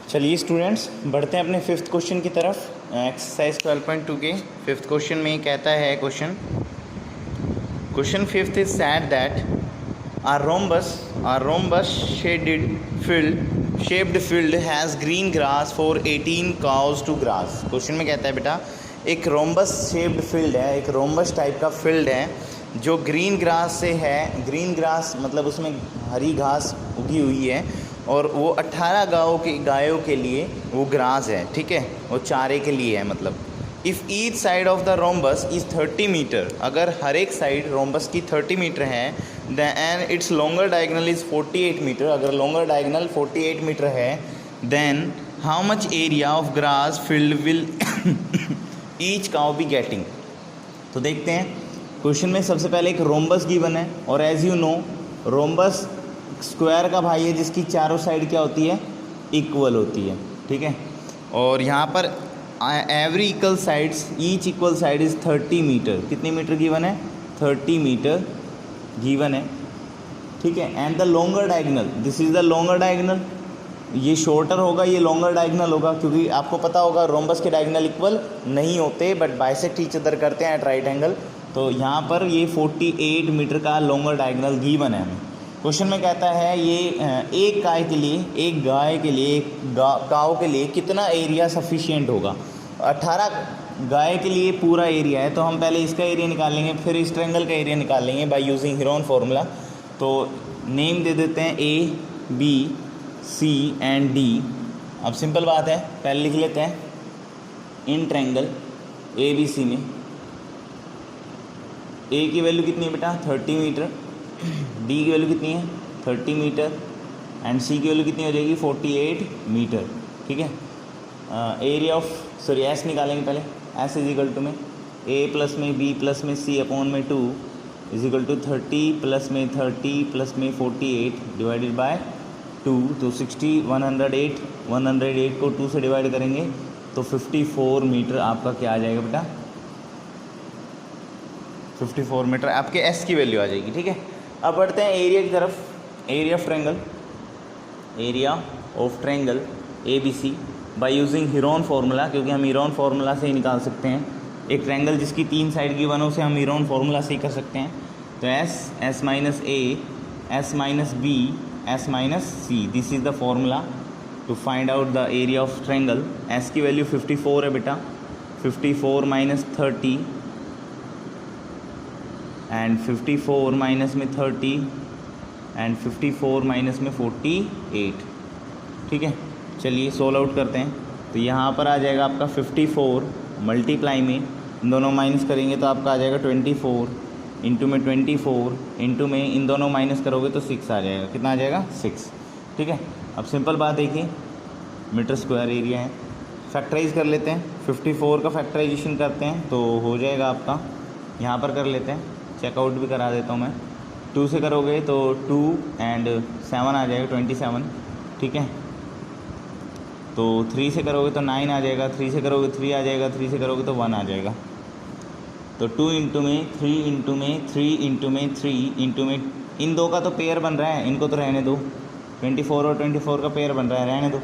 चलिए स्टूडेंट्स, बढ़ते हैं अपने फिफ्थ क्वेश्चन की तरफ। एक्सरसाइज 12.2 के फिफ्थ क्वेश्चन में कहता है question fifth is said that a rhombus shaped field has green grass for 18 cows to grass। Question में कहता है बेटा एक रोम्बस शेप्ड फील्ड है, एक रोम्बस टाइप का फील्ड है जो ग्रीन ग्रास से है। ग्रीन ग्रास मतलब उसमें हरी घास उगी हुई है और वो 18 गायों के लिए वो ग्रास है, ठीक है, वो चारे के लिए है। मतलब if each side of the rhombus is 30 metre, अगर हर एक साइड रोम्बस की 30 मीटर है, and its longer diagonal is 48 metre, अगर लॉन्गर डायगनल 48 मीटर है, then how much area of grass field will each cow be getting. तो देखते हैं क्वेश्चन में सबसे पहले एक रोम्बस गिवन है और as you know rhombus square का भाई है जिसकी चारों साइड क्या होती है, इक्वल होती है, ठीक है। और यहाँ पर every equal sides each equal side is 30 metre. कितनी मीटर गिवन है, 30 मीटर गिवन है, ठीक है। And the longer diagonal, this is the longer diagonal, ये शॉर्टर होगा, ये लॉन्गर डायगनल होगा, क्योंकि आपको पता होगा रोम्बस के डायगनल इक्वल नहीं होते बट बाइसेक्ट ईच अदर करते हैं एट राइट एंगल। तो यहाँ पर ये 48 मीटर का लॉन्गर डायगनल गिवन है हमें। क्वेश्चन में कहता है ये एक गाय के लिए, एक काऊ के लिए कितना एरिया सफिशिएंट होगा। 18 गाय के लिए पूरा एरिया है, तो हम पहले इसका एरिया निकालेंगे, फिर इस ट्रायंगल का एरिया निकालेंगे बाय यूजिंग हेरोन फार्मूला। तो नेम दे देते हैं ए, बी, सी एंड डी। अब सिंपल बात है, पहले लिख लेते हैं इन ट्रायंगल ए बी सी में ए की वैल्यू कितनी है बेटा, 30 मीटर, डी की वैल्यू कितनी है 30 मीटर एंड सी की वैल्यू कितनी हो जाएगी 48 मीटर, ठीक है। एरिया ऑफ एस निकालेंगे पहले। एस इज इक्वल टू में ए प्लस में बी प्लस में सी अपॉन में 2 इज इक्वल टू 30 प्लस में 30 प्लस में 48 डिवाइडेड बाय 2, तो 60 108 को 2 से डिवाइड करेंगे तो 54 मीटर आपका क्या आ जाएगा बेटा, 54 मीटर आपके एस की वैल्यू आ जाएगी, ठीक है। अब बढ़ते हैं एरिया की तरफ। Area of triangle A B C by using Heron formula, क्योंकि हम हेरोन फार्मूला से ही निकाल सकते हैं। एक ट्रायंगल जिसकी 3 साइड की बनो उसे हम हेरोन फार्मूला से ही कर सकते हैं। तो S minus A, S minus B, S minus C, this is the formula to find out the area of triangle. S की वैल्यू 54 है बेटा, 54 माइनस 30 एंड 54 माइनस में 30 एंड 54 माइनस में 48, ठीक है। चलिए सोल्व आउट करते हैं। तो यहाँ पर आ जाएगा आपका 54 मल्टीप्लाई में इन दोनों माइनस करेंगे तो आपका आ जाएगा 24 इंटू में 24 इंटू में इन दोनों माइनस करोगे तो 6 आ जाएगा। कितना आ जाएगा 6, ठीक है। अब सिंपल बात देखिए, मीटर स्क्वायर एरिया है, फैक्टराइज कर लेते हैं। 54 का फैक्टराइजेशन करते हैं तो हो जाएगा आपका, यहाँ पर कर लेते हैं, चेकआउट भी करा देता हूँ मैं। 2 से करोगे तो 2 एंड 7 आ जाएगा 27, ठीक है। तो 3 से करोगे तो 9 आ जाएगा, 3 से करोगे 3 आ जाएगा, 3 से करोगे तो 1 आ जाएगा। तो 2 इंटू में 3 इंटू में 3 इंटू में 3 इंटू में इन दो का तो पेयर बन रहा है, इनको तो रहने दो, 24 और 24 का पेयर बन रहा है, रहने दो,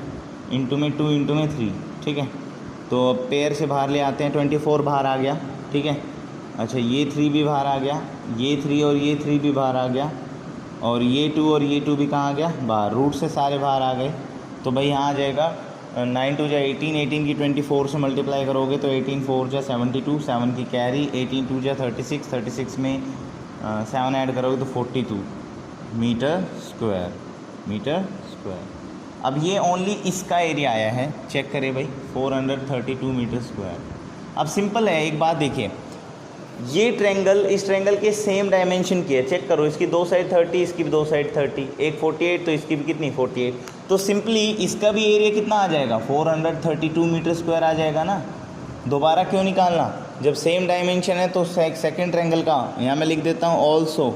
इंटू में 2 इंटू में 3, ठीक है। तो अब पेयर से बाहर ले आते हैं, 24 बाहर आ गया, ठीक है। अच्छा ये 3 भी बाहर आ गया, ये 3 और ये 3 भी बाहर आ गया, और ये 2 और ये 2 भी कहाँ आ गया बाहर, रूट से सारे बाहर आ गए। तो भाई यहाँ आ जाएगा 9 2 जा 18, 18 की 24 से मल्टीप्लाई करोगे तो 18 4 जा 72, 7 की कैरी, 18 2 जा 36, 36 में 7 ऐड करोगे तो 42 मीटर स्क्वायर। अब ये ओनली इसका एरिया आया है, चेक करें भाई 432 मीटर स्क्वायर। अब सिंपल है, एक बात देखिए, ये ट्रायंगल इस ट्रायंगल के सेम डायमेंशन की है, चेक करो, इसकी 2 साइड 30, इसकी भी 2 साइड 30, एक 48 तो इसकी भी कितनी 48, तो सिंपली इसका भी एरिया कितना आ जाएगा 432 मीटर स्क्वायर आ जाएगा ना। दोबारा क्यों निकालना, जब सेम डायमेंशन है तो सेकंड ट्रायंगल का यहाँ मैं लिख देता हूँ also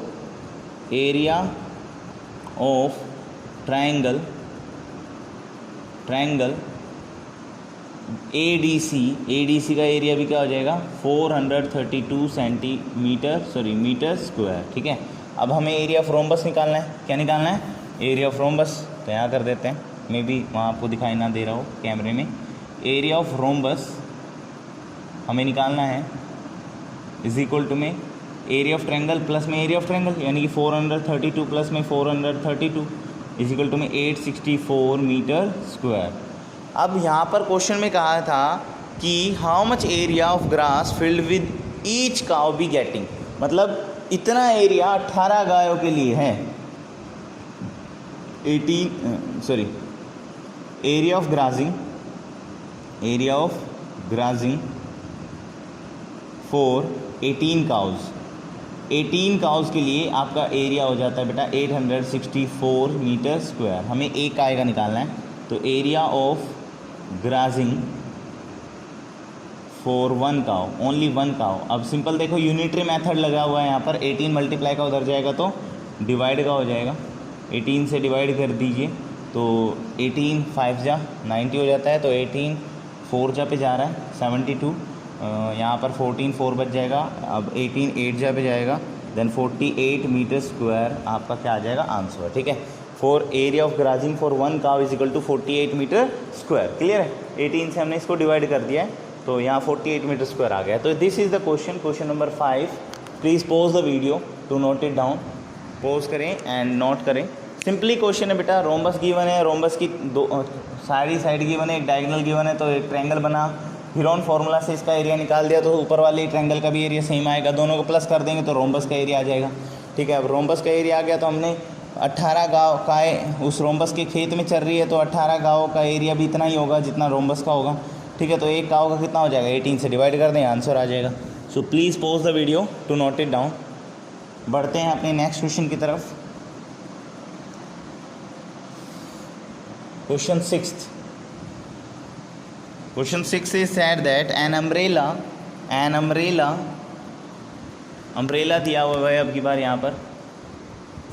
area of triangle ADC का एरिया भी क्या हो जाएगा 432 मीटर स्क्वायर, ठीक है। अब हमें एरिया ऑफ रोम्बस निकालना है, क्या निकालना है एरिया ऑफ रोम्बस, तो यहाँ कर देते हैं मे बी वहाँ आपको दिखाई ना दे रहा हो कैमरे में। एरिया ऑफ रोम्बस हमें निकालना है इज इक्वल टू में एरिया ऑफ ट्रायंगल प्लस में एरिया ऑफ ट्रायंगल, यानी कि 432 प्लस में 432 इज इक्वल टू में 864 मीटर स्क्वायर। अब यहाँ पर क्वेश्चन में कहा था कि how much area of grass field with each cow be getting, मतलब इतना एरिया 18 गायों के लिए है। Area of grazing for 18 cows, 18 cows के लिए आपका एरिया हो जाता है बेटा 864 मीटर स्क्वायर। हमें एक गाय का निकालना है, तो area of grazing for 1 cow, only 1 cow. अब सिंपल देखो यूनिटरी मेथड लगा हुआ है यहाँ पर, 18 मल्टीप्लाई का उधर जाएगा तो डिवाइड का हो जाएगा, 18 से डिवाइड कर दीजिए तो 18 5 जा 90 हो जाता है, तो 18 4 जा पे जा रहा है 72, यहाँ पर 14 4 बच जाएगा, अब 18 8 जा पे जाएगा, देन 48 मीटर स्क्वायर आपका क्या आ जाएगा आंसर, ठीक है। For area of grazing for 1 cow is equal to 48 metre square, clear है। 18 से हमने इसको डिवाइड कर दिया है तो यहाँ 48 मीटर स्क्वायर आ गया। तो this is the question number 5। Please pause the video to note it down, pause करें एंड नोट करें। सिंपली क्वेश्चन है बेटा, रोम्बस गिवन है, रोम्बस की दो सारी साइड गिवन है, एक डायगोनल गिवन है, तो एक ट्रायंगल बना, हीरोन फार्मूला से इसका एरिया निकाल दिया तो ऊपर वाले ट्रायंगल का भी एरिया सेम आएगा, दोनों को प्लस कर देंगे तो रोम्बस का एरिया आ जाएगा, ठीक है। अब रोम्बस का एरिया आ गया तो हमने 18 गाँव का उस रोम्बस के खेत में चल रही है, तो 18 गाँव का एरिया भी इतना ही होगा जितना रोम्बस का होगा, ठीक है। तो एक गाँव का कितना हो जाएगा, 18 से डिवाइड कर दें, आंसर आ जाएगा। So please pause the video to note it down. बढ़ते हैं अपने नेक्स्ट क्वेश्चन की तरफ। Question 6 is said that an umbrella दिया हुआ है अब की बार, यहाँ पर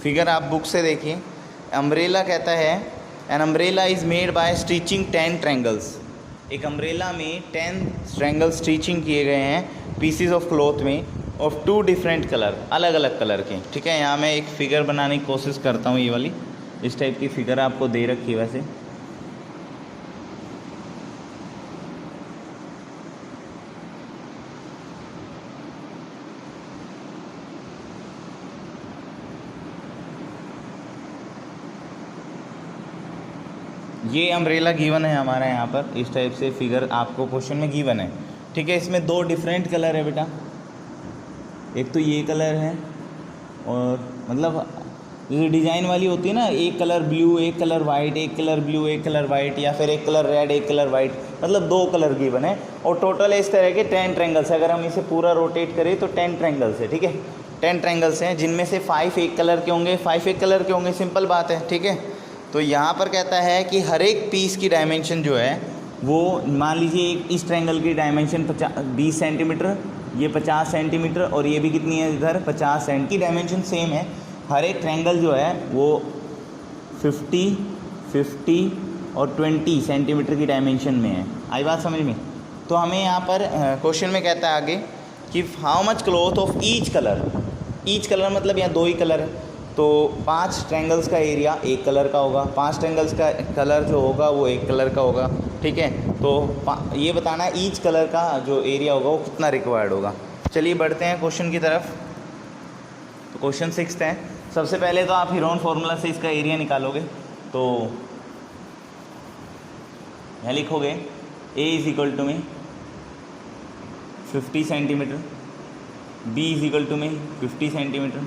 फिगर आप बुक से देखिए। अम्ब्रेला कहता है an umbrella is made by stitching 10 triangles, एक अम्ब्रेला में 10 ट्रायंगल स्टिचिंग किए गए हैं पीसीज ऑफ क्लॉथ में ऑफ 2 डिफरेंट कलर, अलग अलग कलर के, ठीक है। यहाँ मैं एक फ़िगर बनाने की कोशिश करता हूँ, ये वाली इस टाइप की फ़िगर आपको दे रखी है वैसे। ये अम्ब्रेला गिवन है हमारा यहाँ पर, इस टाइप से फिगर आपको क्वेश्चन में गिवन है, ठीक है। इसमें 2 डिफरेंट कलर है बेटा, एक तो ये कलर है और मतलब जैसे डिज़ाइन वाली होती है ना, एक कलर ब्लू एक कलर वाइट, एक कलर ब्लू एक कलर वाइट, या फिर एक कलर रेड एक कलर वाइट, मतलब 2 कलर गिवन है। और टोटल इस तरह के 10 ट्रायंगल्स है, अगर हम इसे पूरा रोटेट करें तो 10 ट्रायंगल्स है, ठीक है। 10 ट्रायंगल्स हैं जिनमें से 5 एक कलर के होंगे, 5 एक कलर के होंगे, सिंपल बात है, ठीक है। तो यहाँ पर कहता है कि हर एक पीस की डायमेंशन जो है वो, मान लीजिए एक इस ट्रायंगल की डायमेंशन 20 सेंटीमीटर, ये 50 सेंटीमीटर और ये भी कितनी है इधर 50 सेंट की डायमेंशन सेम है। हर एक ट्रायंगल जो है वो 50, 50 और 20 सेंटीमीटर की डायमेंशन में है। आई बात समझ में? तो हमें यहाँ पर क्वेश्चन में कहता है आगे कि how much cloth of each colour मतलब यहाँ 2 ही कलर है, तो 5 ट्रायंगल्स का एरिया एक कलर का होगा, 5 ट्रायंगल्स का कलर जो होगा वो एक कलर का होगा, ठीक है। तो ये बताना है ईच कलर का जो एरिया होगा वो कितना रिक्वायर्ड होगा। चलिए बढ़ते हैं क्वेश्चन की तरफ। तो क्वेश्चन 6 है। सबसे पहले तो आप हीरोन फार्मूला से इसका एरिया निकालोगे, तो यहाँ लिखोगे ए इज़ इक्वल टू में 50 centimetre, B is equal to में 50 centimetre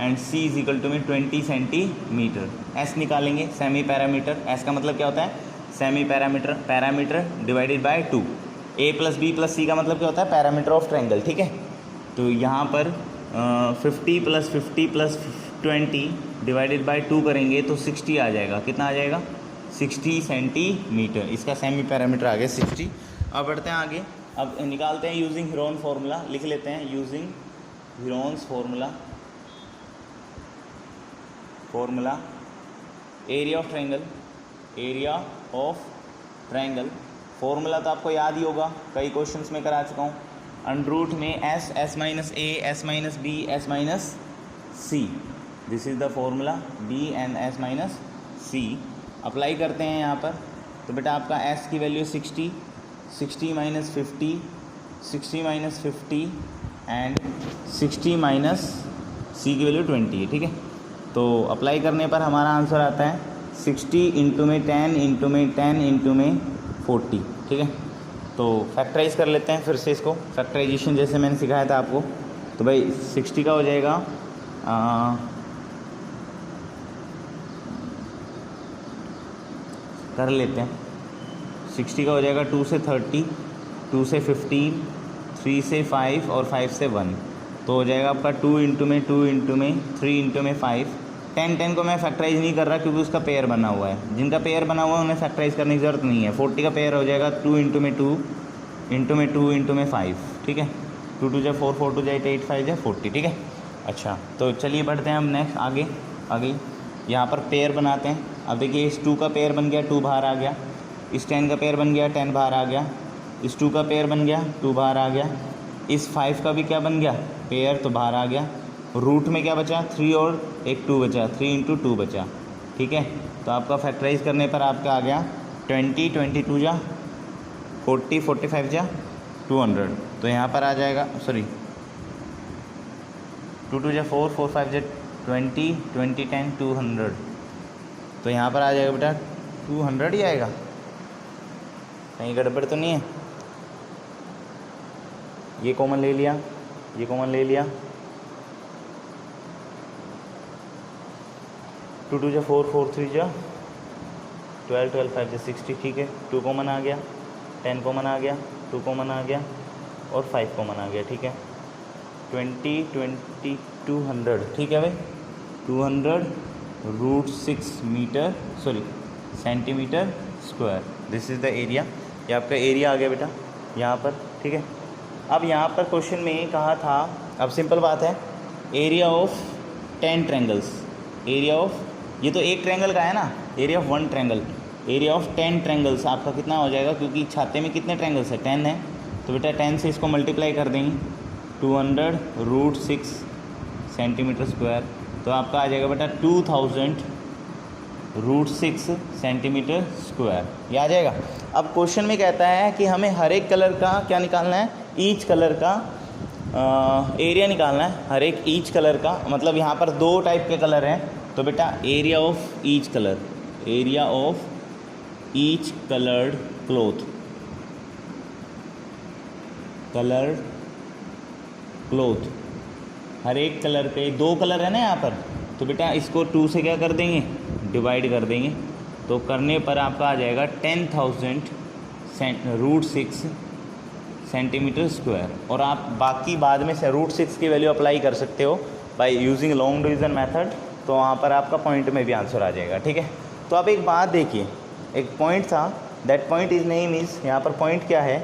and C is equal to में 20 सेंटीमीटर। एस निकालेंगे, सेमी पैरामीटर। एस का मतलब क्या होता है, semi perimeter, perimeter divided by 2। A plus B plus C का मतलब क्या होता है, पैरामीटर ऑफ ट्रायंगल, ठीक है। तो यहाँ पर 50 प्लस 50 प्लस 20 डिवाइडेड बाय 2 करेंगे तो 60 आ जाएगा। कितना आ जाएगा, 60 सेंटीमीटर। इसका सेमी पैरामीटर आ गया 60। अब बढ़ते हैं आगे, अब निकालते हैं यूजिंग हीरोन फार्मूला। लिख लेते हैं using Heron's formula area of triangle, formula तो आपको याद ही होगा, कई क्वेश्चंस में करा चुका हूँ। अंडरूट में S minus A, S minus B, S minus C, this is the formula, B and S minus C. Apply करते हैं यहाँ पर। तो बेटा आपका s की value 60, 60 minus 50, 60 minus 50 and 60 minus c की वैल्यू 20 है, ठीक है। तो अप्लाई करने पर हमारा आंसर आता है 60 इंटू में 10 इंटू में 10 इंटू में 40, ठीक है। तो फैक्टराइज कर लेते हैं फिर से इसको, फैक्टराइजेशन जैसे मैंने सिखाया था आपको। तो भाई 60 का हो जाएगा कर लेते हैं, 60 का हो जाएगा 2 से 30, 2 से 15, 3 से 5 और 5 से 1। तो हो जाएगा आपका 2 इंटू में 2 इंटू में 3 इंटू में 5। 10 को मैं फैक्टराइज नहीं कर रहा क्योंकि उसका पेयर बना हुआ है। जिनका पेयर बना हुआ है उन्हें फैक्टराइज करने की ज़रूरत नहीं है। 40 का पेयर हो जाएगा 2 इंटू में 2 इंटू में 2 इंटू में 5, ठीक है। 2 2 जा 4, 4 2 जा 8, 8 5 जा 40, ठीक है। अच्छा, तो चलिए बढ़ते हैं हम नेक्स्ट आगे यहाँ पर पेयर बनाते हैं। अब देखिए इस 2 का पेयर बन गया, 2 बाहर आ गया। इस 10 का पेयर बन गया, 10 बाहर आ गया। इस 2 का पेयर बन गया, 2 बाहर आ गया। इस 5 का भी क्या बन गया पेयर, तो बाहर आ गया। रूट में क्या बचा 3 और एक 2 बचा, 3 इंटू 2 बचा, ठीक है। तो आपका फैक्टराइज करने पर आपका आ गया 20, 22 जा 40, 45 जा 200। तो यहाँ पर आ जाएगा, सॉरी 2 2 जा 4, 4 5 जा 20, 20 10 200। तो यहाँ पर आ जाएगा बेटा 200 ही आएगा, कहीं गड़बड़ तो नहीं है। ये कॉमन ले लिया, ये कॉमन ले लिया। 2 2 जा 4, 4 3 जा 12, 12 5 जा 60, ठीक है। 2 कॉमन आ गया, 10 कॉमन आ गया, 2 कॉमन आ गया और 5 कॉमन आ गया, ठीक है। 20 20 200, ठीक है भाई। 200 √6 मीटर, sorry centimetre square, this is the area. ये आपका एरिया आ गया बेटा यहाँ पर, ठीक है। अब यहाँ पर क्वेश्चन में ये कहा था, अब सिंपल बात है, area of 10 triangles, area of, ये तो एक ट्रायंगल का है ना, area of 1 triangle, area of 10 triangles आपका कितना हो जाएगा, क्योंकि छाते में कितने ट्रायंगल्स है 10 है। तो बेटा 10 से इसको मल्टीप्लाई कर देंगे, 200 √6 सेंटीमीटर स्क्वायर। तो आपका आ जाएगा बेटा 2000 √6 सेंटीमीटर स्क्वायर, ये आ जाएगा। अब क्वेश्चन में कहता है कि हमें हर एक कलर का क्या निकालना है, ईच कलर का एरिया निकालना है, हर एक ईच कलर का। मतलब यहाँ पर 2 टाइप के कलर हैं, तो बेटा area of each colour, area of each coloured cloth, coloured cloth, हर एक कलर पे 2 कलर है ना यहाँ पर। तो बेटा इसको 2 से क्या कर देंगे, डिवाइड कर देंगे। तो करने पर आपका आ जाएगा 10,000 √6 सेंटीमीटर स्क्वायर। और आप बाकी बाद में से √6 की वैल्यू अप्लाई कर सकते हो by using long division method, तो वहाँ पर आपका पॉइंट में भी आंसर आ जाएगा, ठीक है। तो आप एक बात देखिए, एक पॉइंट था, that point is name is, यहाँ पर पॉइंट क्या है,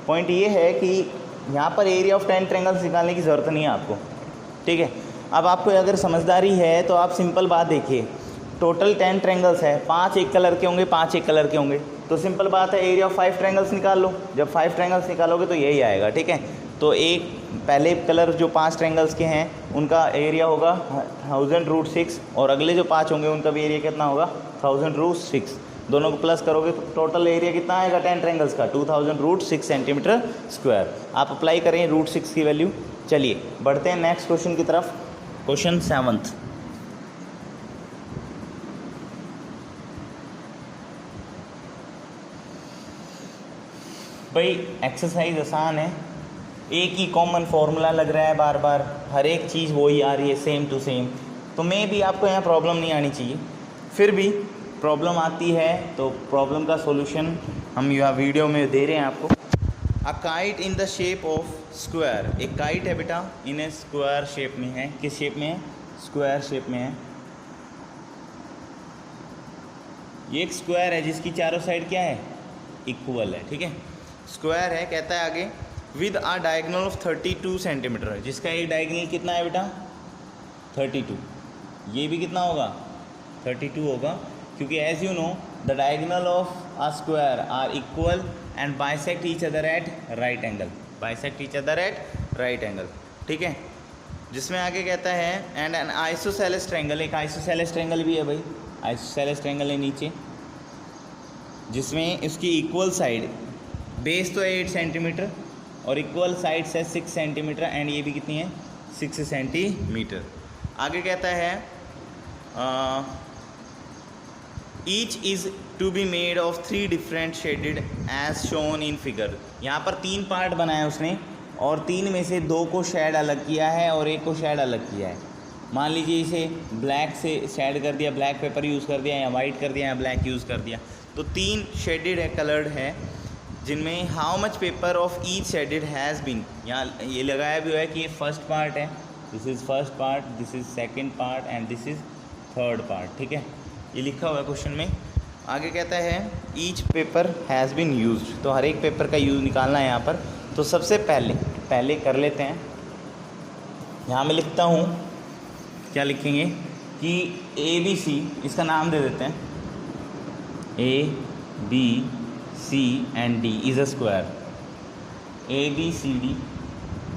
पॉइंट ये है कि यहाँ पर एरिया ऑफ 10 ट्रायंगल्स निकालने की ज़रूरत नहीं है आपको, ठीक है। अब आपको अगर समझदारी है तो आप सिंपल बात देखिए, टोटल 10 ट्रायंगल्स है, 5 एक कलर के होंगे, 5 एक कलर के होंगे। तो सिंपल बात है, एरिया ऑफ 5 ट्रायंगल्स निकाल लो। जब 5 ट्रायंगल्स निकालोगे तो यही आएगा, ठीक है। तो एक पहले कलर जो 5 ट्रायंगल्स के हैं उनका एरिया होगा 1000 √6, और अगले जो 5 होंगे उनका भी एरिया कितना होगा 1000 √6। दोनों को प्लस करोगे तो टोटल एरिया कितना आएगा 10 ट्रायंगल्स का, 2000 √6 सेंटीमीटर स्क्वायर। आप अप्लाई करें √6 की वैल्यू। चलिए बढ़ते हैं नेक्स्ट क्वेश्चन की तरफ, क्वेश्चन 7th। भाई एक्सरसाइज आसान है, एक ही कॉमन फॉर्मूला लग रहा है बार बार, हर एक चीज़ वही आ रही है सेम टू सेम। तो मे भी आपको यहाँ प्रॉब्लम नहीं आनी चाहिए, फिर भी प्रॉब्लम आती है तो प्रॉब्लम का सॉल्यूशन हम यहाँ वीडियो में दे रहे हैं आपको। A kite in the shape of square, एक काइट है बेटा, इन ए स्क्वायर शेप में है। किस शेप में है, स्क्वायर शेप में है। ये एक स्क्वायर है जिसकी चारों साइड क्या है, इक्वल है, ठीक है। स्क्वायर है, कहता है आगे with a diagonal of 32 centimetre, जिसका एक डायगोनल कितना है बेटा 32। ये भी कितना होगा 32 होगा, क्योंकि as you know the diagonal of a square are equal and bisect each other at right angle, bisect each other at right angle, ठीक है। जिसमें आगे कहता है एंड एन आइसोसेलेस ट्रायंगल, एक आइसोसेलेस ट्रायंगल भी है भाई, आइसोसेलेस ट्रायंगल है नीचे, जिसमें उसकी इक्वल साइड, बेस तो है 8 सेंटीमीटर और इक्वल साइड्स है 6 सेंटीमीटर एंड ये भी कितनी है 6 सेंटीमीटर। आगे कहता है each is to be made of 3 different shaded as shown in figure. यहाँ पर 3 पार्ट बनाए उसने और 3 में से 2 को शेड अलग किया है और 1 को शेड अलग किया है। मान लीजिए इसे ब्लैक से शेड कर दिया, ब्लैक पेपर यूज़ कर दिया, या वाइट कर दिया, या ब्लैक यूज़ कर दिया। तो 3 शेडेड है, कलर्ड है, जिनमें how much paper of each shaded has been, यहाँ ये लगाया भी हुआ है कि ये फर्स्ट पार्ट है, this is first part, this is second part and this is third part. ठीक है, ये लिखा हुआ है क्वेश्चन में। आगे कहता है each paper has been used, तो हर एक पेपर का यूज़ निकालना है यहाँ पर। तो सबसे पहले कर लेते हैं, यहाँ मैं लिखता हूँ, क्या लिखेंगे कि ABC, इसका नाम दे देते हैं, ABC and D is a square, ABCD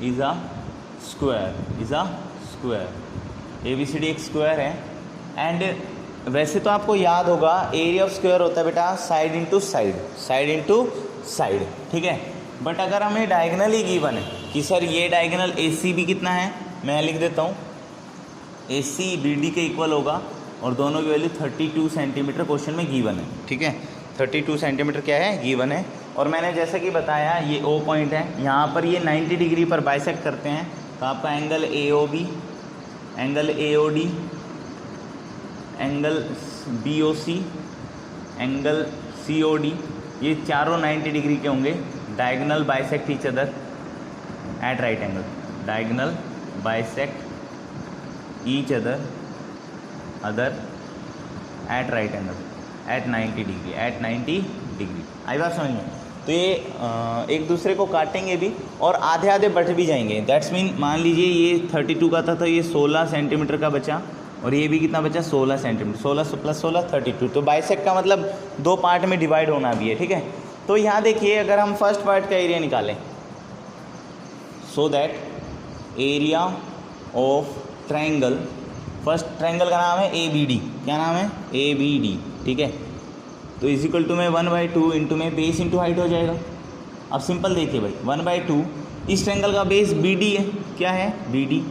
is a square, ABCD एक स्क्वायर है। एंड वैसे तो आपको याद होगा एरिया ऑफ स्क्वायर होता है बेटा साइड इंटू साइड, ठीक है। बट अगर हमें डायगनल ही गिवन है कि सर ये डायगनल ACB कितना है, मैं लिख देता हूँ AC BD के इक्वल होगा और दोनों की वैल्यू 32 सेंटीमीटर क्वेश्चन में गिवन है। ठीक है, 32 सेंटीमीटर क्या है, गिवन है। और मैंने जैसा कि बताया ये O पॉइंट है, यहाँ पर ये 90 डिग्री पर बाइसेक्ट करते हैं, तो आपका angle AOB, angle AOD, angle BOC, angle COD, ये चारों 90 डिग्री के होंगे। Diagonal bisect each other at right angle, diagonal bisect each other at right angle at 90 degree. आई बात समझ में? तो ये एक दूसरे को काटेंगे भी और आधे आधे बढ़ भी जाएंगे। दैट्स मीन मान लीजिए ये 32 का था तो ये 16 सेंटीमीटर का बचा और ये भी कितना बचा 16 सेंटीमीटर, 16 + 16 32। तो बाइसेक्ट का मतलब 2 पार्ट में डिवाइड होना भी है। ठीक है, तो यहाँ देखिए अगर हम फर्स्ट पार्ट का एरिया निकालें, so that area of triangle, first triangle का नाम है ABD, क्या नाम है ABD। ठीक है, तो इज इक्वल टू में 1/2 इंटू में बेस इंटू हाइट हो जाएगा। अब सिंपल देखिए भाई 1/2, इस ट्रायंगल का बेस BD है, क्या है BD,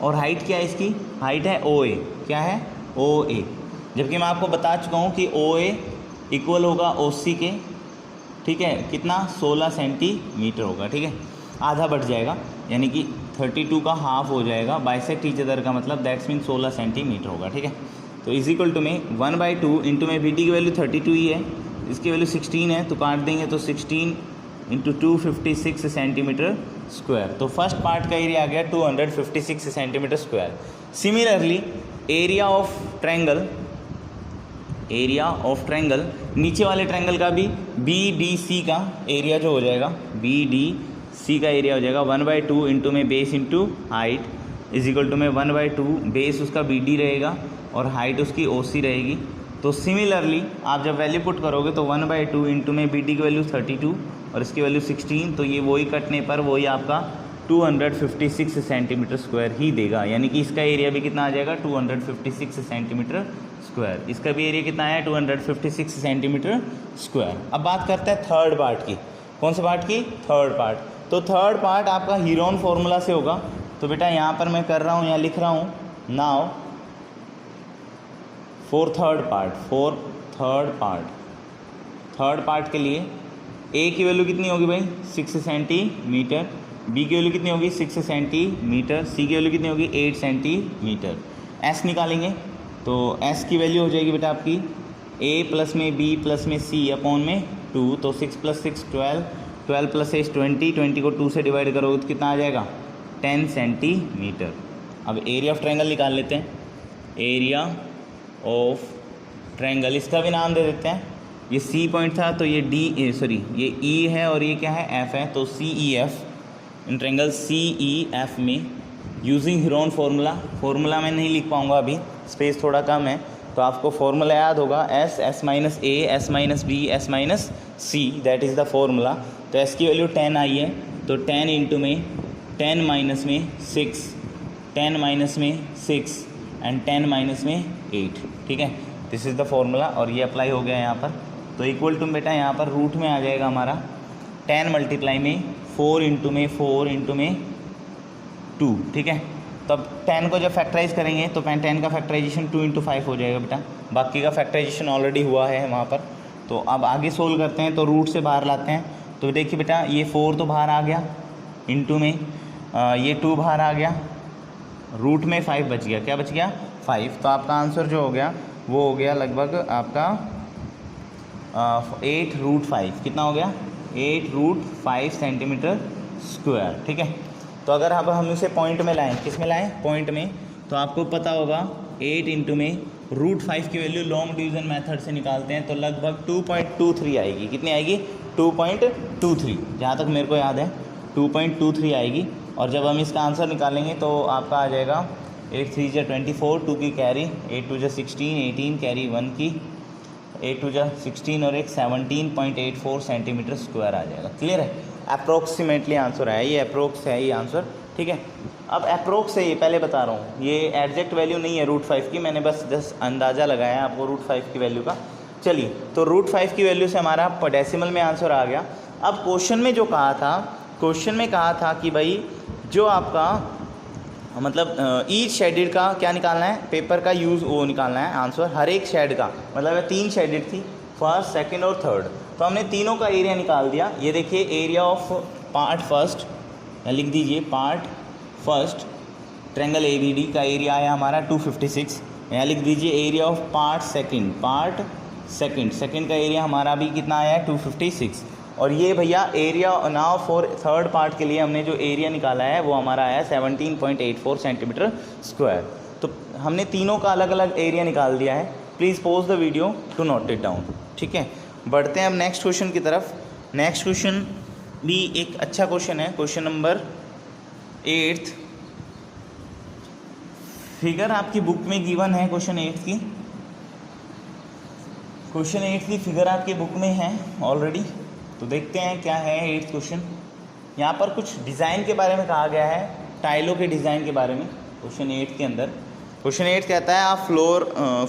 और हाइट क्या है इसकी, हाइट है OA, क्या है OA। जबकि मैं आपको बता चुका हूँ कि OA इक्वल होगा OC के, ठीक है, कितना 16 सेंटीमीटर होगा। ठीक है, आधा बढ़ जाएगा यानी कि 32 का हाफ हो जाएगा। बाइसेक्ट ईच अदर का मतलब दैट्स मीन 16 सेंटीमीटर होगा। ठीक है, तो इज इक्वल टू में 1/2 इंटू में BD की वैल्यू 32 ही है, इसकी वैल्यू 16 है, तो काट देंगे तो 16 इंटू 256 सेंटीमीटर स्क्वायर। तो फर्स्ट पार्ट का एरिया आ गया 256 centimetre square. Similarly area of triangle, नीचे वाले ट्रायंगल का भी BDC का एरिया जो हो जाएगा, BDC का एरिया हो जाएगा 1/2 इंटू में base into height is equal to में 1/2, बेस उसका BD रहेगा और हाइट उसकी OC रहेगी। तो सिमिलरली आप जब वैल्यू पुट करोगे तो 1/2 इंटू में BD की वैल्यू 32 और इसकी वैल्यू 16, तो ये वही कटने पर वही आपका 256 सेंटीमीटर स्क्वायर ही देगा। यानी कि इसका एरिया भी कितना आ जाएगा 256 सेंटीमीटर स्क्वायर। इसका भी एरिया कितना है 256 सेंटीमीटर स्क्वायर। अब बात करते हैं थर्ड पार्ट की। कौन से पार्ट की? Third part. तो थर्ड पार्ट आपका हीरोन फार्मूला से होगा। तो बेटा यहाँ पर मैं कर रहा हूँ, यहाँ लिख रहा हूँ नाउ फॉर थर्ड पार्ट के लिए A की वैल्यू कितनी होगी भाई 6 सेंटीमीटर, B की वैल्यू कितनी होगी 6 सेंटीमीटर, C की वैल्यू कितनी होगी 8 सेंटीमीटर। S निकालेंगे तो S की वैल्यू हो जाएगी बेटा आपकी A प्लस में B प्लस में C अपॉन में 2, तो 6 + 6 12, 12 + 8 20, 20 को 2 से डिवाइड करोगे तो कितना आ जाएगा 10 सेंटीमीटर। अब एरिया ऑफ ट्रायंगल निकाल लेते हैं। एरिया ऑफ ट्रायंगल, इसका भी नाम दे देते हैं। ये C पॉइंट था तो ये ये E है और ये क्या है F है, तो CEF, इन ट्रायंगल CEF में यूजिंग हीरोन फार्मूला मैं नहीं लिख पाऊँगा अभी, स्पेस थोड़ा कम है, तो आपको फार्मूला याद होगा S - A S - B S - C, that is the formula. तो S की वैल्यू 10 आई है, तो 10 इंटू में 10 माइनस में 6, 10 माइनस में 6 एंड 10 माइनस में 8। ठीक है, दिस इज़ द फार्मूला और ये अप्लाई हो गया यहाँ पर। तो तो इक्वल टू बेटा यहाँ पर रूट में आ जाएगा हमारा 10 मल्टीप्लाई में 4 इंटू में 4 इंटू में 2, ठीक है। तो अब 10 को जब फैक्टराइज करेंगे तो 10 का फैक्टराइजेशन 2 इंटू 5 हो जाएगा बेटा, बाकी का फैक्टराइजेशन ऑलरेडी हुआ है वहाँ पर। तो अब आगे सोल्व करते हैं, तो रूट से बाहर लाते हैं। तो देखिए बेटा ये 4 तो बाहर आ गया, इंटू में ये 2 बाहर आ गया, रूट में 5 बच गया। क्या बच गया? 5। तो आपका आंसर जो हो गया वो हो गया लगभग आपका 8√5। कितना हो गया? 8√5 सेंटीमीटर स्क्वायर, ठीक है। तो अगर अब हम इसे पॉइंट में लाएं, किस में लाएं? पॉइंट में। तो आपको पता होगा 8 इंटू में √5 की वैल्यू लॉन्ग डिवीज़न मेथड से निकालते हैं तो लगभग 2.23 आएगी। कितनी आएगी? 2.23, जहाँ तक मेरे को याद है 2.23 आएगी। और जब हम इसका आंसर निकालेंगे तो आपका आ जाएगा 8 3 जा 24, 2 की कैरी, 8 2 जा 16, 18 कैरी 1 की, 8 2 जा 16 और एक 17.84 सेंटीमीटर स्क्वायर आ जाएगा। क्लियर है? अप्रोक्सीमेटली आंसर है ये, अप्रोक्स है ये आंसर, ठीक है। अब अप्रोक्स है ये, पहले बता रहा हूँ, ये एग्जैक्ट वैल्यू नहीं है √5 की, मैंने बस अंदाज़ा लगाया आपको √5 की वैल्यू का। चलिए, तो √5 की वैल्यू से हमारा डेसिमल में आंसर आ गया। अब क्वेश्चन में जो कहा था, क्वेश्चन में कहा था कि भाई जो आपका मतलब ईच शेडेड का क्या निकालना है? पेपर का यूज़ वो निकालना है आंसर, हर एक शेड का। मतलब 3 शेडेड थी, फर्स्ट, सेकंड और थर्ड। तो हमने तीनों का एरिया निकाल दिया। ये देखिए एरिया ऑफ पार्ट फर्स्ट, लिख दीजिए पार्ट फर्स्ट ट्रायंगल ABD का एरिया आया हमारा 256। यहाँ लिख दीजिए area of part second, part second का एरिया हमारा भी कितना आया है? 256। और ये भैया area now for third part के लिए हमने जो एरिया निकाला है वो हमारा आया 17.84 सेंटीमीटर स्क्वायर। तो हमने तीनों का अलग अलग एरिया निकाल दिया है। Please pause the video to note it down, ठीक है। बढ़ते हैं अब नेक्स्ट क्वेश्चन की तरफ। नेक्स्ट क्वेश्चन भी एक अच्छा क्वेश्चन है, क्वेश्चन नंबर 8। फिगर आपकी बुक में गिवन है क्वेश्चन 8 की, क्वेश्चन 8 की फिगर आपकी बुक में है ऑलरेडी। तो देखते हैं क्या है 8th क्वेश्चन। यहाँ पर कुछ डिज़ाइन के बारे में कहा गया है, टाइलों के डिज़ाइन के बारे में क्वेश्चन 8 के अंदर। क्वेश्चन 8 कहता है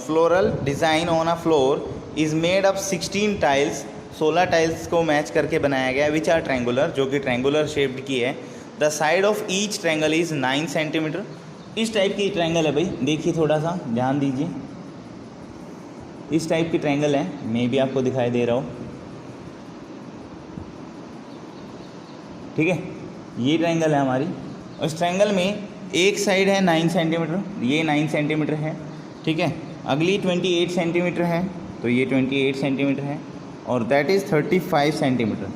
floral design on a floor is made of 16 tiles, 16 tiles को मैच करके बनाया गया, विच आर ट्रायंगुलर, जो कि ट्रायंगुलर शेप्ड की है। The side of each triangle is 9 centimetre. इस टाइप की ट्रायंगल है भाई, देखिए थोड़ा सा ध्यान दीजिए, इस टाइप की ट्रायंगल है, मे भी आपको दिखाई दे रहा हो, ठीक है। ये ट्रायंगल है हमारी, और इस ट्रायंगल में एक साइड है 9 सेंटीमीटर, ये 9 सेंटीमीटर है, ठीक है। अगली 28 सेंटीमीटर है, तो ये 28 सेंटीमीटर है, और दैट इज़ 35 सेंटीमीटर।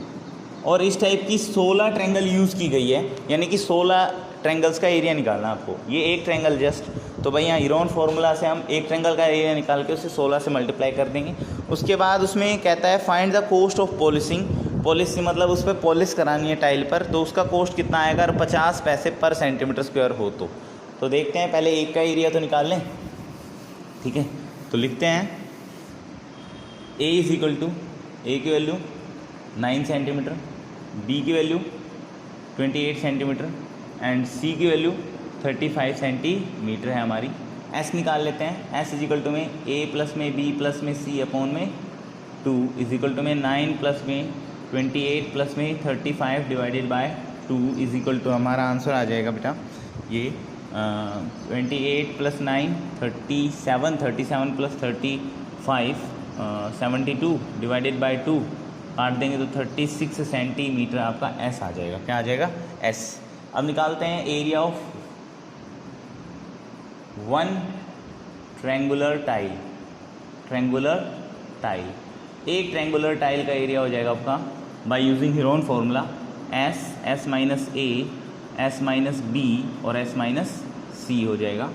और इस टाइप की 16 ट्रायंगल यूज़ की गई है, यानी कि 16 ट्रायंगल्स का एरिया निकालना आपको। ये एक ट्रायंगल जस्ट, तो भाई यहाँ हीरोन फार्मूला से हम एक ट्रायंगल का एरिया निकाल के उसे 16 से मल्टीप्लाई कर देंगे। उसके बाद उसमें कहता है find the cost of polishing. Polish मतलब उस पर पॉलिश करानी है टाइल पर, तो उसका कॉस्ट कितना आएगा अगर 50 पैसे पर सेंटीमीटर स्क्वायर हो तो देखते हैं, पहले एक का एरिया तो निकाल लें, ठीक है। तो लिखते हैं A is equal to, A की वैल्यू 9 सेंटीमीटर, B की वैल्यू 28 सेंटीमीटर एंड C की वैल्यू 35 सेंटीमीटर है हमारी। S निकाल लेते हैं। S इज इक्वल टू में A प्लस में B प्लस में C अपॉन में 2 इज इक्वल टू में 9 प्लस में 28 प्लस में 35 divided by 2 is equal to हमारा आंसर आ जाएगा बेटा ये 28 प्लस 9 37 प्लस 35 72 डिवाइडेड बाय 2 काट देंगे तो 36 सेंटीमीटर आपका S आ जाएगा। क्या आ जाएगा? S। अब निकालते हैं एरिया ऑफ 1 ट्रायंगुलर टाइल। एक ट्रायंगुलर टाइल का एरिया हो जाएगा आपका by using Heron formula S minus A, S minus B और S माइनस C हो जाएगा।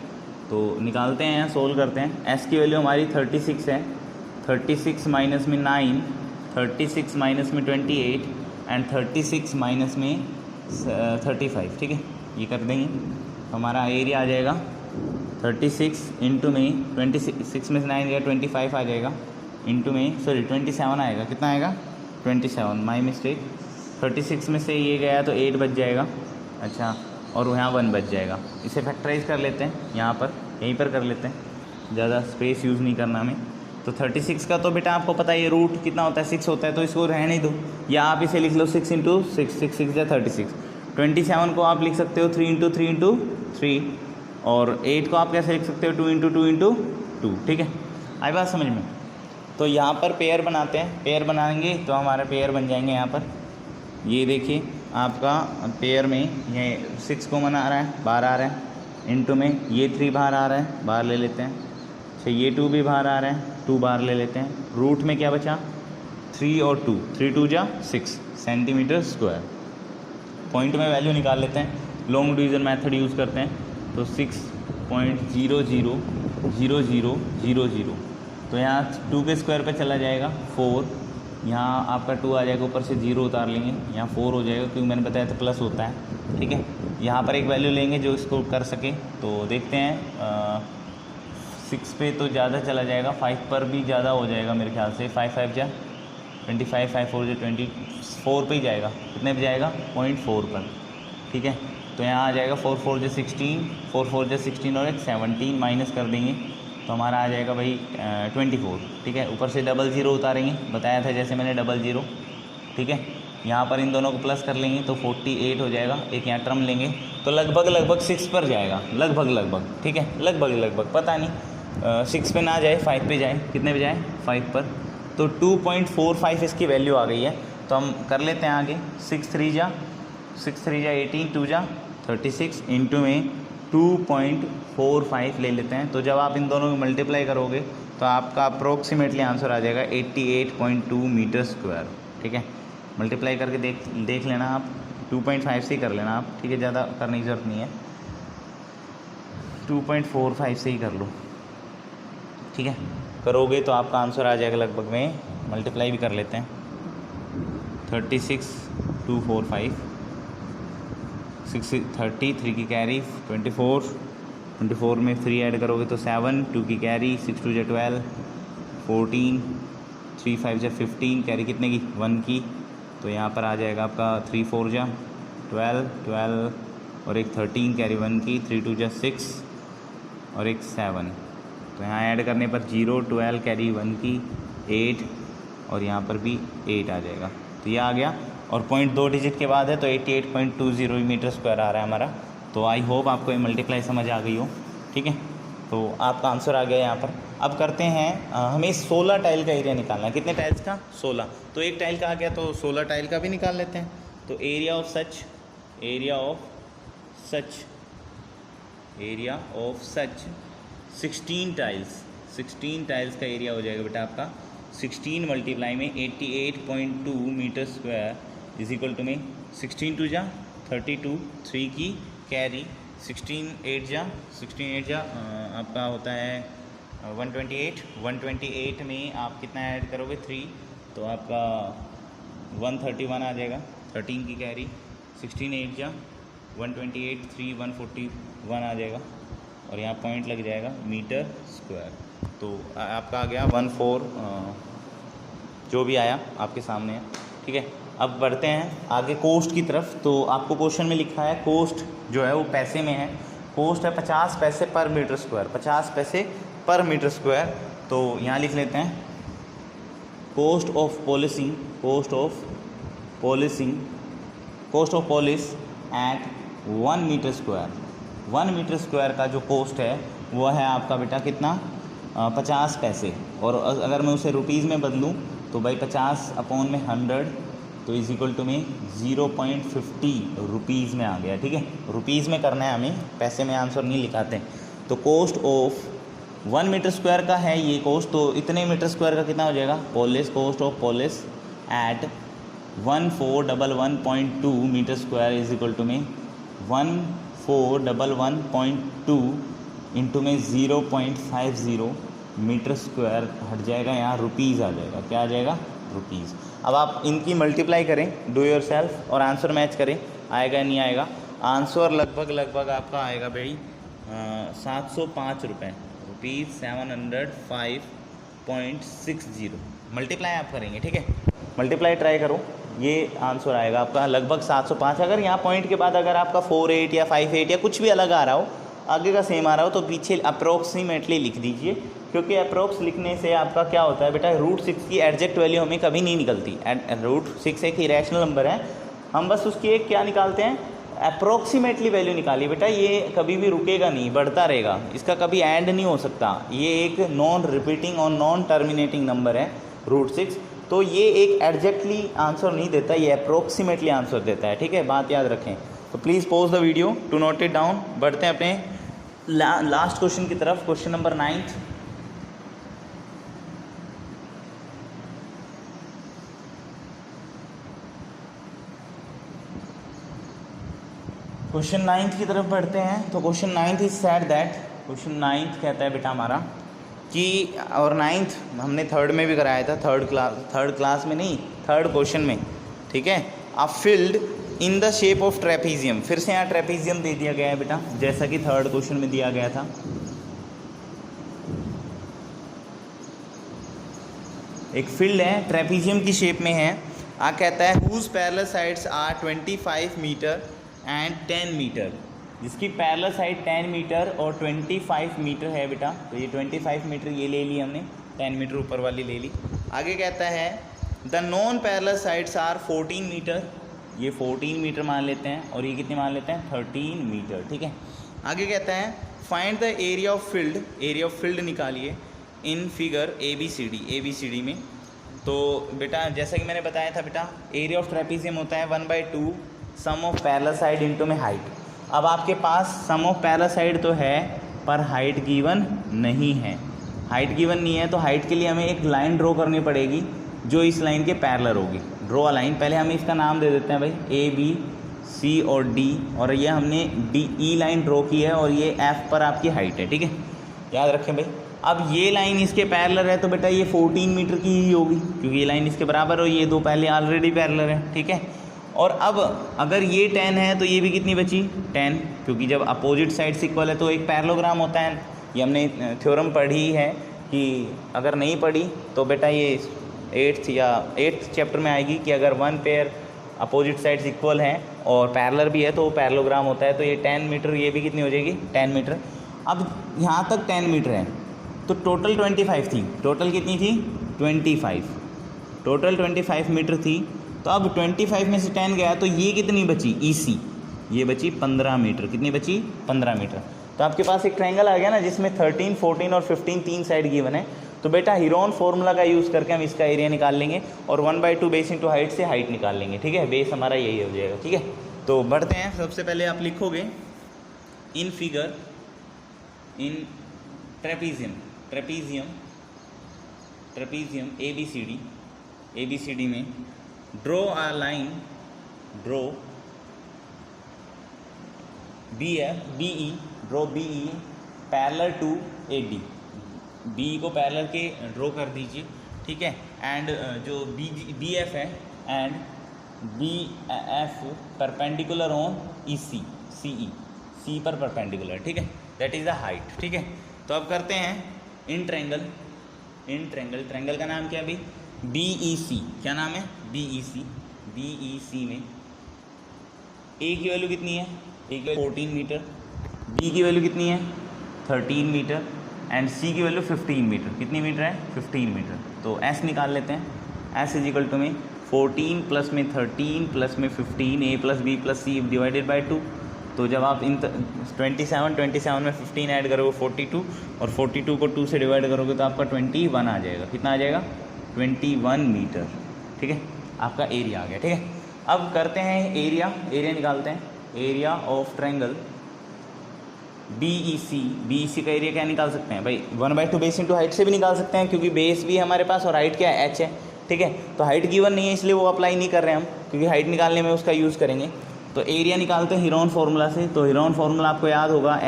तो निकालते हैं, सोल्व करते हैं। S की वैल्यू हमारी 36 है, 36 माइनस में 9, 36 माइनस में 28 एंड 36 माइनस में 35, ठीक है। ये कर देंगे, हमारा एरिया आ जाएगा 36 इंटू में 26 में से 9 गया 25 आ जाएगा, इंटू में 27 आएगा। कितना आएगा? 27, माई मिस्टेक। 36 में से ये गया तो 8 बच जाएगा, अच्छा, और यहाँ 1 बच जाएगा। इसे फैक्टराइज कर लेते हैं, यहाँ पर यहीं पर कर लेते हैं, ज़्यादा स्पेस यूज़ नहीं करना हमें। तो 36 का तो बेटा आपको पता है ये रूट कितना होता है 6 होता है, तो इसको रहने दो, या आप इसे लिख लो 6 इंटू 6, 6 6 या 36। 27 को आप लिख सकते हो 3 इंटू 3 इंटू 3, और 8 को आप कैसे लिख सकते हो 2 इंटू 2 इंटू 2। ठीक है, आई बात समझ में। तो यहाँ पर पेयर बनाते हैं, पेयर बनाएंगे तो हमारे पेयर बन जाएंगे यहाँ पर। ये देखिए आपका पेयर में ये 6 कॉमन आ रहा है, बाहर आ रहा है, इंटू में ये 3 बाहर आ रहा है, बाहर ले लेते हैं। अच्छा ये 2 भी बाहर आ रहा है, 2 बाहर ले लेते हैं। रूट में क्या बचा 3 और 2, 3 2 जा 6 सेंटीमीटर स्क्वायर। पॉइंट में वैल्यू निकाल लेते हैं, लॉन्ग डिवीज़न मेथड यूज़ करते हैं, तो 6.000000। तो यहाँ 2 के स्क्वायर पे चला जाएगा 4, यहाँ आपका 2 आ जाएगा, ऊपर से 0 उतार लेंगे, यहाँ 4 हो जाएगा क्योंकि मैंने बताया था प्लस होता है। ठीक है, यहाँ पर एक वैल्यू लेंगे जो इसको कर सके, तो देखते हैं 6 पे तो ज़्यादा चला जाएगा, 5 पर भी ज़्यादा हो जाएगा मेरे ख्याल से। 5 5 जा 25, 5 4 जा 24 पे ही जाएगा, कितने पे जाएगा 0.4 पर। ठीक है, तो यहाँ आ जाएगा 4 4 जा 16, 4 4 जा 16 और एक 17 माइनस कर देंगे तो हमारा आ जाएगा भाई 24। ठीक है, ऊपर से 00 उतारेंगे, बताया था जैसे मैंने 00। ठीक है, यहाँ पर इन दोनों को प्लस कर लेंगे तो 48 हो जाएगा, एक यहाँ टर्म लेंगे तो लगभग 6 पर जाएगा, लगभग। ठीक है, लगभग पता नहीं 6 पे ना जाए, 5 पे जाए, कितने पे जाए 5 पर, तो 2.45 इसकी वैल्यू आ गई है। तो हम कर लेते हैं आगे, 6 3 जा 18, 2 जा 36, इंटू में 2.45 ले लेते हैं। तो जब आप इन दोनों को मल्टीप्लाई करोगे तो आपका अप्रोक्सीमेटली आंसर आ जाएगा 88.2 मीटर स्क्वायर। ठीक है, मल्टीप्लाई करके देख लेना आप, 2.5 से ही कर लेना आप। ठीक है, ज़्यादा करने की ज़रूरत नहीं है, 2.45 से ही कर लो। ठीक है, करोगे तो आपका आंसर आ जाएगा लगभग में, मल्टीप्लाई भी कर लेते हैं, 36,245, 30, 3 की कैरी 24 में 3 ऐड करोगे तो 7, 2 की कैरी, 6 2 जा 12, 14, 3 5 जा 15, कैरी कितने की 1 की, तो यहाँ पर आ जाएगा आपका 3 4 जा 12 और एक 13, कैरी 1 की, 3 2 जा 6 और एक 7, तो यहाँ ऐड करने पर 0 12 कैरी 1 की 8 और यहाँ पर भी 8 आ जाएगा। तो ये आ गया, और पॉइंट 2 डिजिट के बाद है तो 88.20 मीटर स्क्वायर आ रहा है हमारा। तो आई होप आपको ये मल्टीप्लाई समझ आ गई हो। ठीक है, तो आपका आंसर आ गया यहाँ पर। अब करते हैं, हमें 16 टाइल का एरिया निकालना है। कितने टाइल्स का 16, तो एक टाइल का आ गया तो 16 टाइल का भी निकाल लेते हैं। तो एरिया ऑफ सच 16 टाइल्स का एरिया हो जाएगा बेटा आपका 16 मल्टीप्लाई में 88.2 metre square is equal to में 16 2 जा 32, 3 की कैरी, 16 8 जा आपका होता है 128 में आप कितना ऐड करोगे 3, तो आपका 131 आ जाएगा, 13 की कैरी, 16 8 जा 128, 3 141 आ जाएगा, और यहाँ पॉइंट लग जाएगा मीटर स्क्वायर। तो आपका आ गया 14 जो भी आया आपके सामने है। ठीक है, अब बढ़ते हैं आगे कोस्ट की तरफ। तो आपको क्वेश्चन में लिखा है कोस्ट जो है वो पैसे में है, कोस्ट है 50 पैसे पर मीटर स्क्वायर, 50 पैसे पर मीटर स्क्वायर। तो यहाँ लिख लेते हैं cost of polish at 1 metre square. 1 metre square का जो कोस्ट है वो है आपका बेटा कितना 50 पैसे, और अगर मैं उसे रुपीज़ में बदलूँ तो भाई 50 अपॉन में 100 तो इज इक्वल टू में 0.50 रुपीज़ में आ गया। ठीक है, रुपीज़ में करना है हमें, पैसे में आंसर नहीं लिखाते। तो कोस्ट ऑफ 1 मीटर स्क्वायर का है ये कोस्ट, तो इतने मीटर स्क्वायर का कितना हो जाएगा cost of polish at 1411.2 metre square is equal to में 1411.2 इंटू में 0.50 मीटर स्क्वायर हट जाएगा, यहाँ रुपीज़ आ जाएगा। क्या आ जाएगा रुपीज़। अब आप इनकी मल्टीप्लाई करें, डू योर सेल्फ, और आंसर मैच करें, आएगा नहीं आएगा। आंसर लगभग आपका आएगा भाई 705 रुपये, रुपीज़ 705.60। मल्टीप्लाई आप करेंगे, ठीक है, मल्टीप्लाई ट्राई करो, ये आंसर आएगा आपका लगभग 705। अगर यहाँ पॉइंट के बाद अगर आपका 48 या 58 या कुछ भी अलग आ रहा हो आगे का सेम आ रहा हो तो पीछे अप्रोक्सीमेटली लिख दीजिए, क्योंकि अप्रोक्स लिखने से आपका क्या होता है बेटा, √6 की एग्जैक्ट वैल्यू हमें कभी नहीं निकलती। √6 एक इरेशनल नंबर है, हम बस उसकी एक क्या निकालते हैं, अप्रोक्सीमेटली वैल्यू निकाली बेटा। ये कभी भी रुकेगा नहीं, बढ़ता रहेगा, इसका कभी एंड नहीं हो सकता। ये एक नॉन रिपीटिंग और नॉन टर्मिनेटिंग नंबर है √6, तो ये एक एग्जैक्टली आंसर नहीं देता, ये अप्रोक्सीमेटली आंसर देता है। ठीक है, बात याद रखें। तो please pause the video to note it down. बढ़ते हैं अपने लास्ट क्वेश्चन की तरफ, क्वेश्चन नंबर 9। क्वेश्चन 9 की तरफ बढ़ते हैं। तो question 9 is said that, question 9 कहता है बेटा हमारा कि, और 9 हमने थर्ड में भी कराया था, थर्ड क्लास में नहीं, थर्ड क्वेश्चन में। ठीक है, a field in the shape of trapezium, फिर से यहाँ ट्रेपीजियम दे दिया गया है बेटा, जैसा कि थर्ड क्वेश्चन में दिया गया था। एक फील्ड है ट्रेपीजियम की शेप में है, कहता है whose parallel sides are 25 metre and 10 metre, जिसकी पैरेलल साइड 10 मीटर और 25 मीटर है बेटा। तो ये 25 मीटर ये ले ली हमने, 10 मीटर ऊपर वाली ले ली। आगे कहता है the non parallel sides are 14 metre, ये 14 मीटर मान लेते हैं, और ये कितने मान लेते हैं, 13 मीटर। ठीक है, आगे कहता है find the area of field, area of field निकालिए इन फिगर ABCD में। तो बेटा जैसा कि मैंने बताया था बेटा, एरिया ऑफ ट्रेपीजियम होता है 1/2 sum of parallel side into में हाइट। अब आपके पास सम ऑफ पैरेलल साइड तो है, पर हाइट गिवन नहीं है। हाइट गिवन नहीं है तो हाइट के लिए हमें एक लाइन ड्रॉ करनी पड़ेगी जो इस लाइन के पैरेलल होगी। ड्रॉ अ लाइन, पहले हम इसका नाम दे देते हैं भाई ABC और D, और ये हमने DE लाइन ड्रॉ की है, और ये F पर आपकी हाइट है। ठीक है, याद रखें भाई। अब ये लाइन इसके पैरेलल है तो बेटा ये 14 मीटर की ही होगी, क्योंकि ये लाइन इसके बराबर हो, ये दो पहले ऑलरेडी पैरेलल है। ठीक है, और अब अगर ये 10 है तो ये भी कितनी बची, 10, क्योंकि जब अपोजिट साइड्स इक्वल है तो एक पैरेललोग्राम होता है। ये हमने थ्योरम पढ़ी है, कि अगर नहीं पढ़ी तो बेटा ये 8th चैप्टर में आएगी, कि अगर one pair opposite sides equal हैं और पैरेलल भी है तो वो पैरेललोग्राम होता है। तो ये 10 मीटर, ये भी कितनी हो जाएगी, 10 मीटर। अब यहाँ तक 10 मीटर है तो टोटल 25 थी, टोटल कितनी थी, 25, टोटल 25 मीटर थी। तो अब 25 में से 10 गया तो ये कितनी बची, EC, ये बची 15 मीटर। कितनी बची, 15 मीटर। तो आपके पास एक ट्रायंगल आ गया ना, जिसमें 13, 14 और 15 तीन साइड गिवन है। तो बेटा हीरोन फॉर्मूला का यूज़ करके हम इसका एरिया निकाल लेंगे, और 1/2 बेस इंटू हाइट से हाइट निकाल लेंगे। ठीक है, बेस हमारा यही हो जाएगा। ठीक है, तो बढ़ते हैं। सबसे पहले आप लिखोगे in figure, in trapezium ABCD में draw a line, draw BE parallel to AD, BE को पैरेलल के ड्रॉ कर दीजिए। ठीक है, एंड जो BF है, and BF perpendicular on CE पर परपेंडिकुलर। ठीक है, दैट इज़ द हाइट। ठीक है, तो अब करते हैं इन ट्रायंगल का नाम क्या है भाई, BEC। क्या नाम है, BEC में A की वैल्यू कितनी है, A की 14 मीटर, B की वैल्यू कितनी है, 13 मीटर, एंड C की वैल्यू 15 मीटर। कितनी मीटर है, 15 मीटर। तो S निकाल लेते हैं। S इज इक्वल टू में 14 प्लस में 13 प्लस में 15, A plus B plus C divided by 2। तो जब आप इन 27 में 15 ऐड करोगे 42, और 42 को 2 से डिवाइड करोगे तो आपका 21 आ जाएगा। कितना आ जाएगा, 21 मीटर। ठीक है, आपका एरिया आ गया। ठीक है, अब करते हैं एरिया निकालते हैं। एरिया ऑफ ट्रायंगल BEC का एरिया क्या निकाल सकते हैं भाई, 1/2 बेस इंटू हाइट से भी निकाल सकते हैं, क्योंकि बेस भी हमारे पास और हाइट क्या है, H है। ठीक है, तो हाइट गिवन नहीं है इसलिए वो अप्लाई नहीं कर रहे हैं हम, क्योंकि हाइट निकालने में उसका यूज़ करेंगे। तो एरिया निकालते हैं हीरोन फार्मूला से। तो हीरोन फार्मूला आपको याद होगा,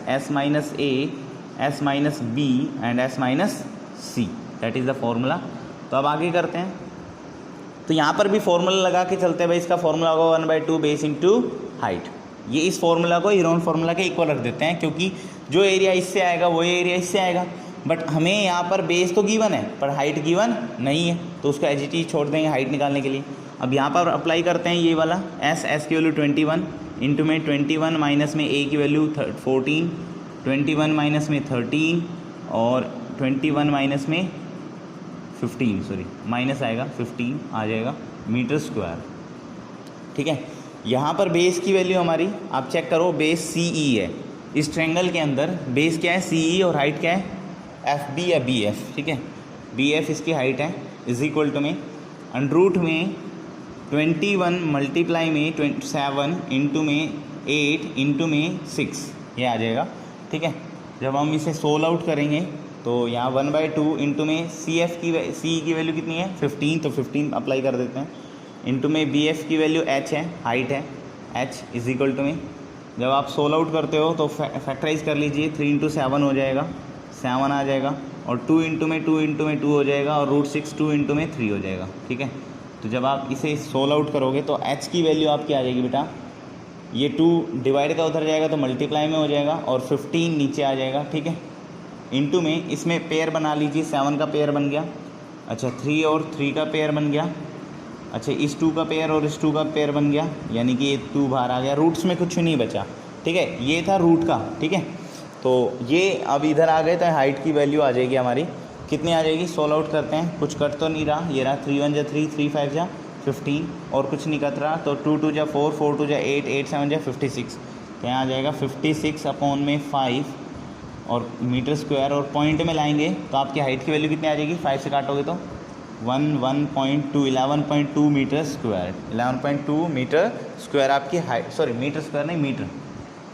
S minus A, S minus B and S minus C, that is the formula. तो अब आगे करते हैं। तो यहाँ पर भी फार्मूला लगा के चलते हैं भाई। इसका फार्मूला होगा 1/2 बेस इंटू हाइट। ये इस फार्मूला को हीरोन फार्मूला के इक्वल रख देते हैं, क्योंकि जो एरिया इससे आएगा वो एरिया इससे आएगा। बट हमें यहाँ पर बेस तो गिवन है पर हाइट गिवन नहीं है, तो उसका एच छोड़ देंगे हाइट निकालने के लिए। अब यहाँ पर अप्लाई करते हैं ये वाला S की वैल्यू 21 इंटू में 21 माइनस में ए की वैल्यू 14, 21 माइनस में 13 और 21 माइनस में 15, सॉरी माइनस आएगा 15 आ जाएगा मीटर स्क्वायर। ठीक है, यहाँ पर बेस की वैल्यू हमारी आप चेक करो, बेस सी ई है इस ट्रायंगल के अंदर। बेस क्या है सी ई और हाइट क्या है एफ बी या बी एफ। ठीक है, बी एफ इसकी हाइट है, इज इक्वल टू में अंडरूट में 21 मल्टीप्लाई में 7 इंटू में 8 इंटू में 6 ये आ जाएगा। ठीक है, जब हम इसे सोल्व आउट करेंगे तो यहाँ 1/2 इंटू में सी एफ की वैल्यू कितनी है 15, तो 15 अप्लाई कर देते हैं। इंटू में बी एफ की वैल्यू एच है, हाइट है एच, इज इक्वल टू में जब आप सोल्व आउट करते हो तो फैक्टराइज कर लीजिए, 3 इंटू 7 हो जाएगा, 7 आ जाएगा, और 2 इंटू में 2 हो जाएगा, और √6 2 इंटू में 3 हो जाएगा। ठीक है, तो जब आप इसे सोल्व आउट करोगे तो एच की वैल्यू आपकी आ जाएगी बेटा, ये 2 डिवाइड का उधर जाएगा तो मल्टीप्लाई में हो जाएगा, और 15 नीचे आ जाएगा। ठीक है, इंटू में इसमें पेयर बना लीजिए, 7 का पेयर बन गया, अच्छा 3 और 3 का पेयर बन गया, अच्छा इस 2 का पेयर और इस 2 का पेयर बन गया, यानी कि ये 2 बाहर आ गया, रूट्स में कुछ नहीं बचा। ठीक है, ये था रूट का। ठीक है, तो ये अब इधर आ गए तो हाइट की वैल्यू आ जाएगी हमारी, कितनी आ जाएगी, सोल्व आउट करते हैं, कुछ कट तो नहीं रहा, ये रहा 3 1 जा 3, 3 5 जा 15, और कुछ नहीं कट रहा, तो 2 2 जा 4, 4 2 जा 8, 8 7 जा 56, तो यहाँ आ जाएगा 56 अपॉन में 5 और मीटर स्क्वायर, और पॉइंट में लाएंगे तो आपकी हाइट की वैल्यू कितनी आ जाएगी, 5 से काटोगे तो 11.2 मीटर स्क्वायर, 11.2 मीटर स्क्वायर आपकी हाइट, सॉरी मीटर स्क्वायर नहीं, मीटर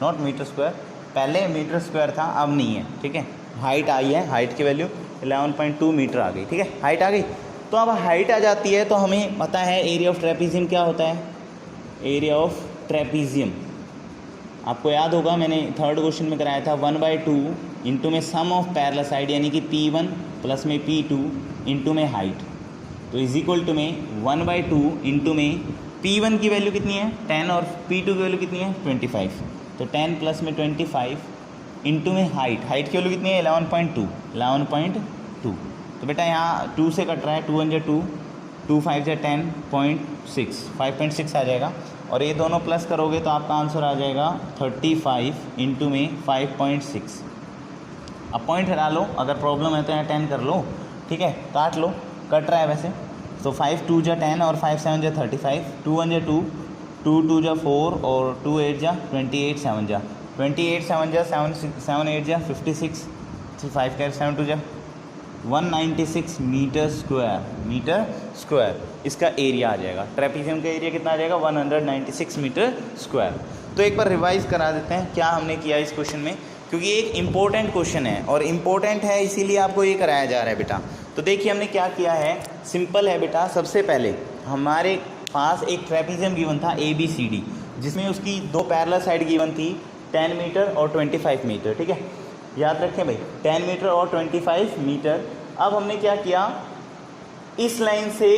नॉट मीटर स्क्वायर, पहले मीटर स्क्वायर था अब नहीं है। ठीक है, हाइट आई है, हाइट की वैल्यू 11.2 मीटर आ गई। ठीक है, हाइट आ गई, तो अब हाइट आ जाती है तो हमें पता है एरिया ऑफ ट्रेपीजियम क्या होता है, एरिया ऑफ ट्रेपीजियम आपको याद होगा, मैंने 3rd क्वेश्चन में कराया था 1/2 इंटू में सम ऑफ पैरेलल साइड, यानी कि P1 प्लस में P2 इंटू में हाइट, तो इज इक्वल टू में 1/2 इंटू में P1 की वैल्यू कितनी है 10 और P2 की वैल्यू कितनी है 25, तो 10 प्लस में 25 इंटू में हाइट, हाइट की वैल्यू कितनी है 11.2, तो बेटा यहाँ 2 से कट रहा है, 2 1 जा 2, 2 5 जा 10.6, 5.6 आ जाएगा, और ये दोनों प्लस करोगे तो आपका आंसर आ जाएगा 35 इंटू में 5.6। अब पॉइंट हटा लो, अगर प्रॉब्लम है तो यहाँ 10 कर लो। ठीक है, काट लो, कट रहा है वैसे, तो 5 2 जा 10 और 5 7 जा 35, 2 1 जा 2, 2 2 जा 4 और 2 8 जा 28, 7 जा 28, 7 जा 7 8 जा 56, 5 का 7 2 जा 196 मीटर स्क्वायर इसका एरिया आ जाएगा। ट्रेपीजियम का एरिया कितना आ जाएगा 196 मीटर स्क्वायर। तो एक बार रिवाइज करा देते हैं क्या हमने किया इस क्वेश्चन में, क्योंकि एक इम्पोर्टेंट क्वेश्चन है और इम्पोर्टेंट है इसीलिए आपको ये कराया जा रहा है बेटा। तो देखिए हमने क्या किया है, सिंपल है बेटा। सबसे पहले हमारे पास एक ट्रेपीजियम गिवन था ABCD, जिसमें उसकी 2 पैरेलल साइड गिवन थी 10 मीटर और 25 मीटर। ठीक है, याद रखें भाई 10 मीटर और 25 मीटर। अब हमने क्या किया, इस लाइन से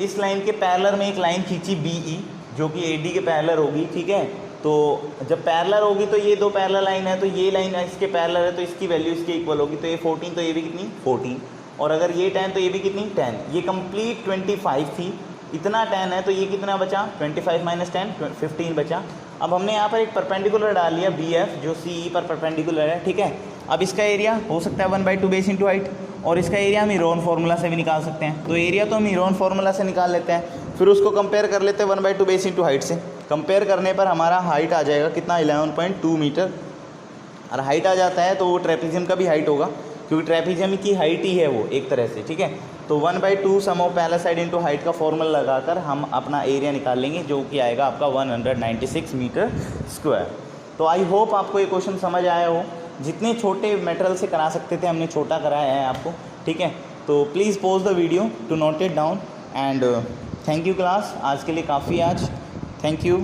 इस लाइन के पैरेलल में एक लाइन खींची BE, जो कि AD के पैरेलल होगी। ठीक है, तो जब पैरेलल होगी तो ये 2 पैरेलल लाइन है, तो ये लाइन इसके पैरेलल है, तो इसकी वैल्यू इसके इक्वल होगी। तो ये 14, तो ये भी कितनी 14, और अगर ये 10 तो ये भी कितनी 10। ये कंप्लीट 25 थी, इतना 10 है, तो ये कितना बचा 25 माइनस 10 15 बचा। अब हमने यहाँ पर एक परपेंडिकुलर डाल लिया BF, जो CE पर परपेंडिकुलर है। ठीक है, अब इसका एरिया हो सकता है 1/2 बेस इंटू हाइट, और इसका एरिया हम हीरोन फार्मूला से भी निकाल सकते हैं। तो एरिया तो हम हीरोन फार्मूला से निकाल लेते हैं, फिर उसको कंपेयर कर लेते हैं 1/2 बेस इंटू हाइट से। कंपेयर करने पर हमारा हाइट आ जाएगा कितना 11.2 मीटर, और हाइट आ जाता है तो वो ट्रेपीजियम का भी हाइट होगा, क्योंकि ट्रेपीजियम की हाइट ही है वो एक तरह से। ठीक है, तो 1/2 sum of parallel side into height का फॉर्मूला लगाकर हम अपना एरिया निकाल लेंगे, जो कि आएगा आपका 196 मीटर स्क्वायर। तो आई होप आपको ये क्वेश्चन समझ आया हो। जितने छोटे मटेरियल से करा सकते थे हमने छोटा कराया है आपको। ठीक है, तो please pause the video to note it down, and thank you class, आज के लिए काफ़ी आज, थैंक यू।